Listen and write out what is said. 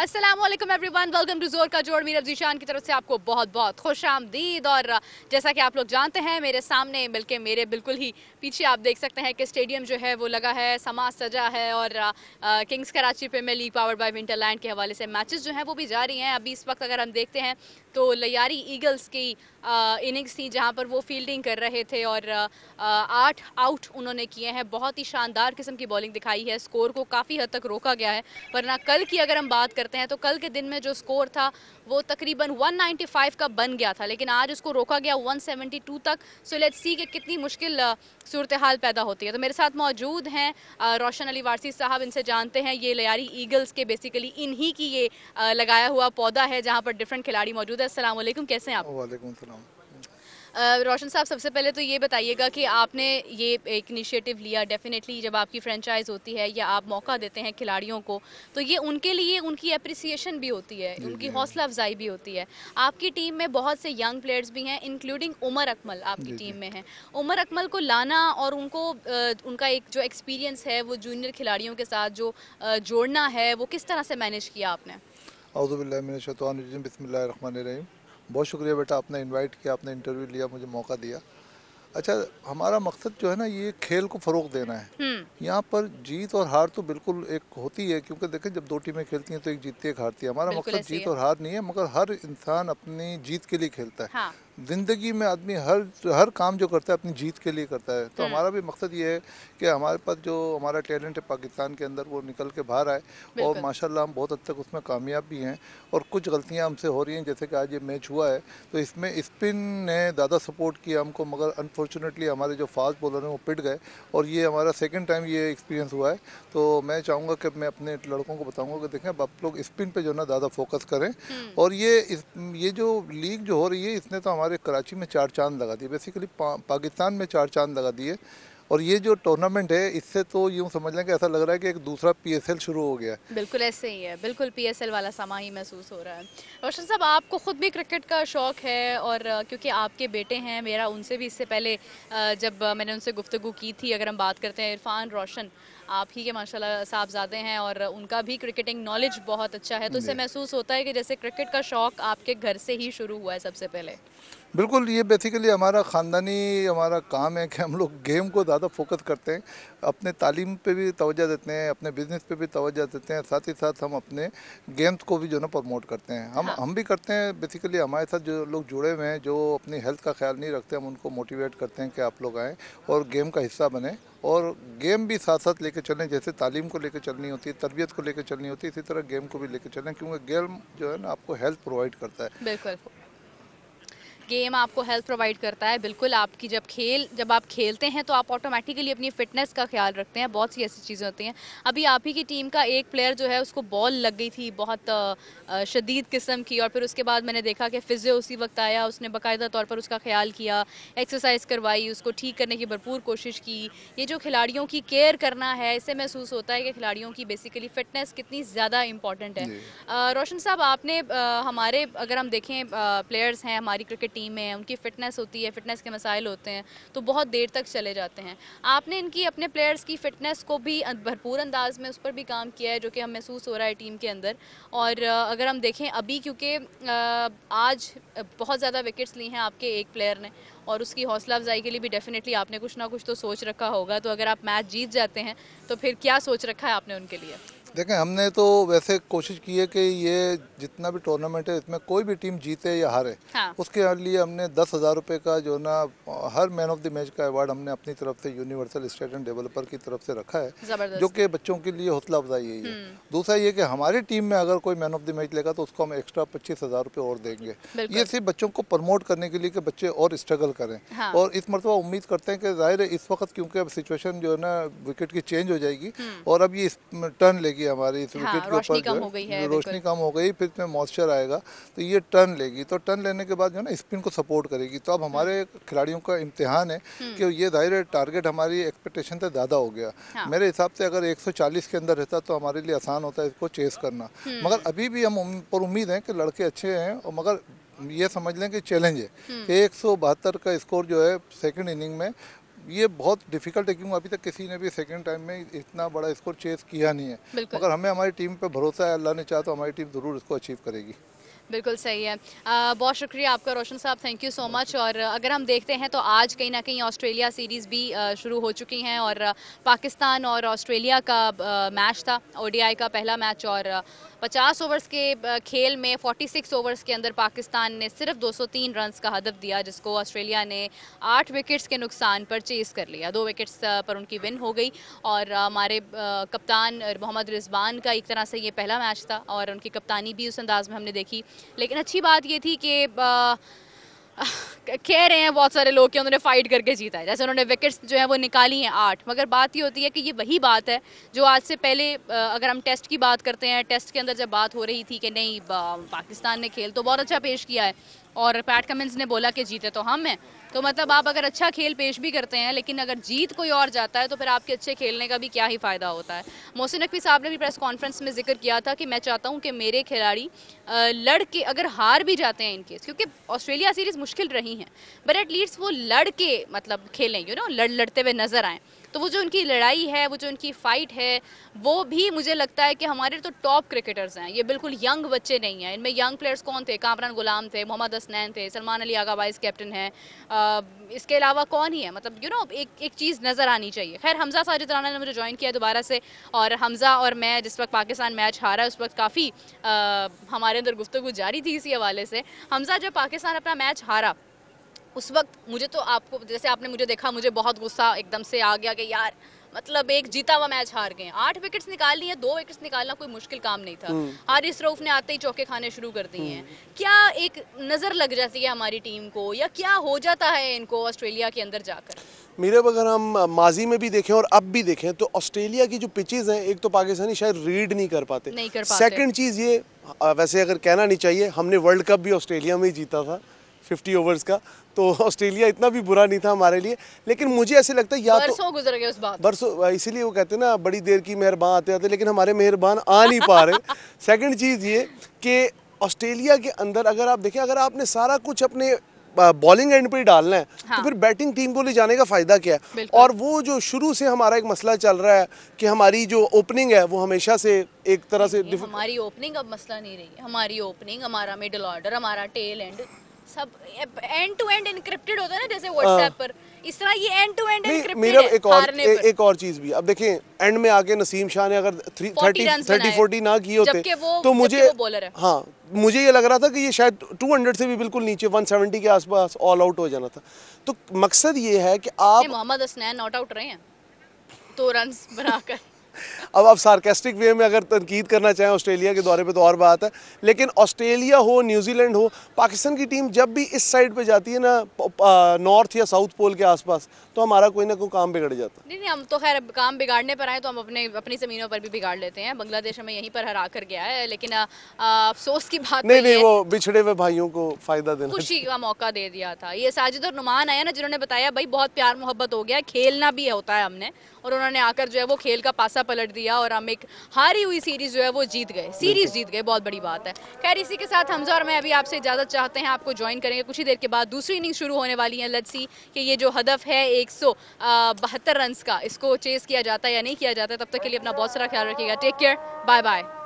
अस्सलामुअलैकुम everyone, welcome to जोर का जोड़। मीर जीशान की तरफ से आपको बहुत बहुत खुश आमदीद। और जैसा कि आप लोग जानते हैं, मेरे सामने बल्कि मेरे बिल्कुल ही पीछे आप देख सकते हैं कि स्टेडियम जो है वो लगा है, समाज सजा है। और Kings Karachi Premier League powered by Winterland के हवाले से मैचेस जो हैं वो भी जारी हैं। अभी इस वक्त अगर हम देखते हैं तो लयारी ईगल्स की इनिंग्स थी जहां पर वो फील्डिंग कर रहे थे और 8 आउट उन्होंने किए हैं। बहुत ही शानदार किस्म की बॉलिंग दिखाई है, स्कोर को काफ़ी हद तक रोका गया है। वरना कल की अगर हम बात करते हैं तो कल के दिन में जो स्कोर था वो तकरीबन 195 का बन गया था, लेकिन आज उसको रोका गया 172 तक। सो लेट्स सी कि कितनी मुश्किल सूरत हाल पैदा होती है। तो मेरे साथ मौजूद हैं रोशन अली वारसी साहब, इनसे जानते हैं ये लयारी ईगल्स के बेसिकली इन्हीं की ये लगाया हुआ पौधा है जहाँ पर डिफरेंट खिलाड़ी मौजूद है। अस्सलाम वालेकुम, कैसे हैं आप? वालेकुम सलाम। रोशन साहब, सबसे पहले तो ये बताइएगा कि आपने ये एक इनिशिएटिव लिया। डेफिनेटली जब आपकी फ्रेंचाइज होती है या आप मौका देते हैं खिलाड़ियों को तो ये उनके लिए उनकी अप्रिसिएशन भी होती है, जी उनकी जी हौसला अफजाई भी होती है। आपकी टीम में बहुत से यंग प्लेयर्स भी हैं, इंक्लूडिंग उमर अकमल आपकी जी टीम जी। में है। उमर अकमल को लाना और उनको उनका एक जो एक्सपीरियंस है वो जूनियर खिलाड़ियों के साथ जो जोड़ना है वो किस तरह से मैनेज किया आपने? औज़ुबिल्लाहि मिनश शैतानिर रजीम, बिस्मिल्लाहिर रहमानिर रहीम। बहुत शुक्रिया बेटा, आपने इनवाइट किया, आपने इंटरव्यू लिया, मुझे मौका दिया। अच्छा, हमारा मकसद जो है ना, ये खेल को फ़रोग़ देना है। हम्म। यहाँ पर जीत और हार तो बिल्कुल एक होती है, क्योंकि देखें जब दो टीमें खेलती हैं तो एक जीतती है एक हारती है। हमारा बिल्कुल मकसद ऐसे ही जीत है। और हार नहीं है, मगर हर इंसान अपनी जीत के लिए खेलता है। हाँ। ज़िंदगी में आदमी हर हर काम जो करता है अपनी जीत के लिए करता है। तो हम्म। हमारा भी मकसद ये है कि हमारे पास जो हमारा टैलेंट है पाकिस्तान के अंदर वो निकल के बाहर आए। और बिल्कुल। माशाल्लाह हम बहुत हद तक उसमें कामयाब भी हैं। और कुछ गलतियां हमसे हो रही हैं, जैसे कि आज ये मैच हुआ है तो इसमें स्पिन ने ज़्यादा सपोर्ट किया हमको, मगर अनफॉर्चुनेटली हमारे जो फास्ट बॉलर हैं वो पिट गए। और ये हमारा सेकंड टाइम ये एक्सपीरियंस हुआ है। तो मैं चाहूँगा कि मैं अपने लड़कों को बताऊँगा कि देखें अब आप लोग स्पिन पे जो है ना ज़्यादा फोकस करें। हम्म। और ये जो लीग जो हो रही है इसने तो हमारे कराची में चार चांद लगा दिए, बेसिकली पाकिस्तान में चार चांद लगा दिए। और ये जो टूर्नामेंट है इससे तो यूँ समझ लें कि ऐसा लग रहा है कि एक दूसरा पीएसएल शुरू हो गया है। बिल्कुल ऐसे ही है, बिल्कुल पीएसएल वाला समा ही महसूस हो रहा है। रोशन साहब, आपको खुद भी क्रिकेट का शौक है और क्योंकि आपके बेटे हैं, मेरा उनसे भी इससे पहले जब मैंने उनसे गुफ्तगू की थी, अगर हम बात करते हैं इरफान रोशन, आप ही के माशाल्लाह साहबजादे हैं और उनका भी क्रिकेटिंग नॉलेज बहुत अच्छा है। तो इससे जी महसूस होता है कि जैसे क्रिकेट का शौक आपके घर से ही शुरू हुआ है सबसे पहले। बिल्कुल, ये बेसिकली हमारा ख़ानदानी हमारा काम है कि हम लोग गेम को ज़्यादा फोकस करते हैं। अपने तालीम पे भी तवज्जो देते हैं, अपने बिज़नेस पे भी तवज्जो देते हैं, साथ ही साथ हम अपने गेम्स को भी जो है ना प्रमोट करते हैं। हम हाँ। हम भी करते हैं। बेसिकली हमारे साथ जो लोग जुड़े हुए हैं जो अपनी हेल्थ का ख्याल नहीं रखते, हम उनको मोटिवेट करते हैं कि आप लोग आएँ और गेम का हिस्सा बनें। और गेम भी साथ साथ लेके चलें, जैसे तालीम को लेके चलनी होती है, तरबियत को लेके चलनी होती है, इसी तरह गेम को भी लेके चलें, क्योंकि गेम जो है ना आपको हेल्थ प्रोवाइड करता है। बिल्कुल, गेम आपको हेल्थ प्रोवाइड करता है। बिल्कुल, आपकी जब आप खेलते हैं तो आप ऑटोमेटिकली अपनी फ़िटनेस का ख्याल रखते हैं। बहुत सी ऐसी चीज़ें होती हैं। अभी आप ही की टीम का एक प्लेयर जो है उसको बॉल लग गई थी बहुत शदीद किस्म की, और फिर उसके बाद मैंने देखा कि फ़िज़ियो उसी वक्त आया, उसने बाकायदा तौर पर उसका ख्याल किया, एक्सरसाइज करवाई, उसको ठीक करने की भरपूर कोशिश की। ये जो खिलाड़ियों की केयर करना है, इससे महसूस होता है कि खिलाड़ियों की बेसिकली फ़िटनेस कितनी ज़्यादा इंपॉर्टेंट है। जी रोशन साहब, आपने हमारे अगर हम देखें प्लेयर्स हैं हमारी क्रिकेट टीम में, उनकी फ़िटनेस होती है, फ़िटनेस के मसाइल होते हैं तो बहुत देर तक चले जाते हैं। आपने इनकी अपने प्लेयर्स की फ़िटनेस को भी भरपूर अंदाज में उस पर भी काम किया है जो कि हम महसूस हो रहा है टीम के अंदर। और अगर हम देखें अभी, क्योंकि आज बहुत ज़्यादा विकेट्स ली हैं आपके एक प्लेयर ने, और उसकी हौसला अफजाई के लिए भी डेफिनेटली आपने कुछ ना कुछ तो सोच रखा होगा। तो अगर आप मैच जीत जाते हैं तो फिर क्या सोच रखा है आपने उनके लिए? देखें, हमने तो वैसे कोशिश की है कि ये जितना भी टूर्नामेंट है इसमें कोई भी टीम जीते या हारे, हाँ। उसके लिए हमने 10,000 रुपये का जो ना her man of the match का अवार्ड हमने अपनी तरफ से यूनिवर्सल स्टेडियम डेवलपर की तरफ से रखा है, जो ज़बरदस्त। कि बच्चों के लिए हौसला अफजाई यही है। हम्म। दूसरा ये कि हमारी टीम में अगर कोई मैन ऑफ द मैच लेगा तो उसको हम एक्स्ट्रा 25,000 रुपये और देंगे। ये बिल्कुल। सिर्फ बच्चों को प्रमोट करने के लिए कि बच्चे और स्ट्रगल करें। हाँ। और इस मरतबा उम्मीद करते हैं कि ज़ाहिर है इस वक्त क्योंकि अब सिचुएशन जो है ना विकेट की चेंज हो जाएगी, हम्म। और अब ये टर्न लेगी हमारी इस विकेट हाँ, के ऊपर रोशनी जो कम है, हो गई है, रोशनी बिल्कुल। कम हो गई, फिर इसमें मॉइस्चर आएगा तो ये टर्न लेगी। तो टर्न लेने के बाद जो है ना स्पिन को सपोर्ट करेगी। तो अब हम्म। हमारे खिलाड़ियों का इम्तिहान है हम्म। कि ये जाहिर है टारगेट हमारी एक्सपेक्टेशन से ज़्यादा हो गया। हाँ। मेरे हिसाब से अगर 140 के अंदर रहता तो हमारे लिए आसान होता है इसको चेस करना। मगर हम्म। अभी भी हम पर उम्मीद है कि लड़के अच्छे हैं, और मगर ये समझ लें कि चैलेंज है हम्म। कि 172 का स्कोर जो है सेकंड इनिंग में, ये बहुत डिफिकल्ट है क्योंकि अभी तक किसी ने भी सेकंड टाइम में इतना बड़ा स्कोर चेस किया नहीं है, मगर हमें हमारी टीम पे भरोसा है, अल्लाह ने चाहा तो हमारी टीम ज़रूर इसको अचीव करेगी। बिल्कुल सही है। बहुत शुक्रिया आपका रोशन साहब, थैंक यू सो मच। और अगर हम देखते हैं तो आज कहीं ना कहीं ऑस्ट्रेलिया सीरीज़ भी शुरू हो चुकी हैं और पाकिस्तान और ऑस्ट्रेलिया का मैच था, ओडीआई का पहला मैच। और 50 ओवर्स के खेल में 46 ओवर्स के अंदर पाकिस्तान ने सिर्फ 203 रन्स का हदफ दिया, जिसको ऑस्ट्रेलिया ने 8 विकेट्स के नुकसान पर चेस कर लिया। 2 विकेट्स पर उनकी विन हो गई। और हमारे कप्तान मोहम्मद रिजवान का एक तरह से ये पहला मैच था और उनकी कप्तानी भी उस अंदाज में हमने देखी। लेकिन अच्छी बात ये थी कि कह रहे हैं बहुत सारे लोग कि उन्होंने फाइट करके जीता है, जैसे उन्होंने विकेट्स जो है वो निकाली हैं 8, मगर बात ये होती है कि ये वही बात है जो आज से पहले अगर हम टेस्ट की बात करते हैं, टेस्ट के अंदर जब बात हो रही थी कि नहीं पाकिस्तान ने खेल तो बहुत अच्छा पेश किया है और पैट कमिंस ने बोला कि जीते तो हम हैं, तो मतलब आप अगर अच्छा खेल पेश भी करते हैं लेकिन अगर जीत कोई और जाता है तो फिर आपके अच्छे खेलने का भी क्या ही फ़ायदा होता है। मोहसिन नकवी साहब ने भी प्रेस कॉन्फ्रेंस में जिक्र किया था कि मैं चाहता हूं कि मेरे खिलाड़ी लड़ के अगर हार भी जाते हैं इनकेस, क्योंकि ऑस्ट्रेलिया सीरीज़ मुश्किल रही हैं, बट एटलीस्ट वो लड़ के मतलब खेलें, लड़ते हुए नज़र आएँ। तो वो जो उनकी लड़ाई है, वो जो उनकी फ़ाइट है, वो भी मुझे लगता है कि हमारे तो टॉप क्रिकेटर्स हैं, ये बिल्कुल यंग बच्चे नहीं हैं। इनमें यंग प्लेयर्स कौन थे? कामरान गुलाम थे, मोहम्मद हसनैन थे, सलमान अली आगा वाइस कैप्टन हैं, इसके अलावा कौन ही है, मतलब एक चीज़ नज़र आनी चाहिए। खैर हमज़ा साजिद राना ने मुझे ज्वाइन किया दोबारा से, और हमज़ा और मैं जिस वक्त पाकिस्तान मैच हारा उस वक्त काफ़ी हमारे अंदर गुफ्तगू जारी थी इसी हवाले से। हमज़ा जब पाकिस्तान अपना मैच हारा उस वक्त मुझे तो, आपको जैसे आपने मुझे देखा, मुझे बहुत गुस्सा एकदम से आ गया कि यार मतलब एक जीता हुआ मैच हार गए। 8 विकेट्स निकाल लिए, 2 विकेट्स निकालना कोई मुश्किल काम नहीं था। हारिस रऊफ ने आते ही चौके खाने शुरू कर दिए हैं। क्या एक नज़र लग जाती है हमारी टीम को, या क्या हो जाता है इनको ऑस्ट्रेलिया के अंदर जाकर? मेरे अगर हम माजी में भी देखें और अब भी देखें तो ऑस्ट्रेलिया की जो पिचेज़ हैं, एक तो पाकिस्तानी शायद रीड नहीं कर पाते। सेकंड चीज़ ये, वैसे अगर कहना नहीं चाहिए, हमने वर्ल्ड कप भी ऑस्ट्रेलिया में ही जीता था 50 ओवर्स का, तो ऑस्ट्रेलिया इतना भी बुरा नहीं था हमारे लिए। लेकिन मुझे ऐसे लगता है या बरसों गुजर गए उस बात, बरसों, इसीलिए वो कहते हैं ना बड़ी देर की मेहरबान आते आते, लेकिन हमारे मेहरबान आ नहीं पा रहे। सेकंड चीज़ ये कि ऑस्ट्रेलिया के अंदर अगर आप देखें, अगर आपने सारा कुछ अपने बॉलिंग एंड पे ही डालना है तो फिर बैटिंग टीम को ले जाने का फ़ायदा क्या है? और वो जो शुरू से हमारा एक मसला चल रहा है कि हमारी जो ओपनिंग है वो हमेशा से एक तरह से हमारी ओपनिंग अब मसला नहीं रही। हमारी ओपनिंग, हमारा मिडिल ऑर्डर, हमारा टेल एंड सब एंड टू एंड इनक्रिप्टेड होता है ना, जैसे व्हाट्सएप पर, इस तरह ये एंड टू एंड इनक्रिप्टेड है। एक और चीज़ भी, अब देखें एंड में आके नसीम शाह ने अगर 30-40 ना किए होते तो मुझे, हाँ मुझे ये लग रहा था कि ये शायद 200 से भी बिल्कुल नीचे 170 के आसपास ऑल आउट हो जाना था। तो मकसद ये है कि आप, मोहम्मद हसनैन नॉट आउट रहे हैं 2 रन बनाकर। अब आप सार्केस्टिक वे में अगर तनकीद करना चाहें ऑस्ट्रेलिया के दौरे पे तो और बात है, लेकिन ऑस्ट्रेलिया हो, न्यूजीलैंड हो, पाकिस्तान की टीम जब भी इस साइड पे जाती है ना, नॉर्थ या साउथ पोल के आसपास, तो हमारा कोई ना कोई काम बिगड़ जाता है। नहीं, हम तो खैर काम बिगाड़ने पर आए तो हम अपनी ज़मीनों पर भी बिगाड़ लेते हैं। बांग्लादेश हमें यहीं पर हरा कर गया है, लेकिन अफसोस की बात नहीं, वो बिछड़े हुए भाइयों को फ़ायदा देना, खुशी का मौका दे दिया था। ये साजिद और नुमान आया ना, जिन्होंने बताया भाई बहुत प्यार मोहब्बत हो गया, खेलना भी होता है हमने, और उन्होंने आकर जो है वो खेल का पासा पलट दिया और हम एक हारी हुई सीरीज़ जो है वो जीत गए, सीरीज़ जीत गए, बहुत बड़ी बात है। खैर इसी के साथ हमज़ा और मैं अभी आपसे इजाज़त चाहते हैं, आपको ज्वाइन करेंगे कुछ ही देर के बाद। दूसरी इनिंग शुरू होने वाली है, लेट्स सी कि ये जो हदफ है 172 रन का, इसको चेस किया जाता है या नहीं किया जाता है। तब तक के लिए अपना बहुत सारा ख्याल रखिएगा। Take care, bye bye.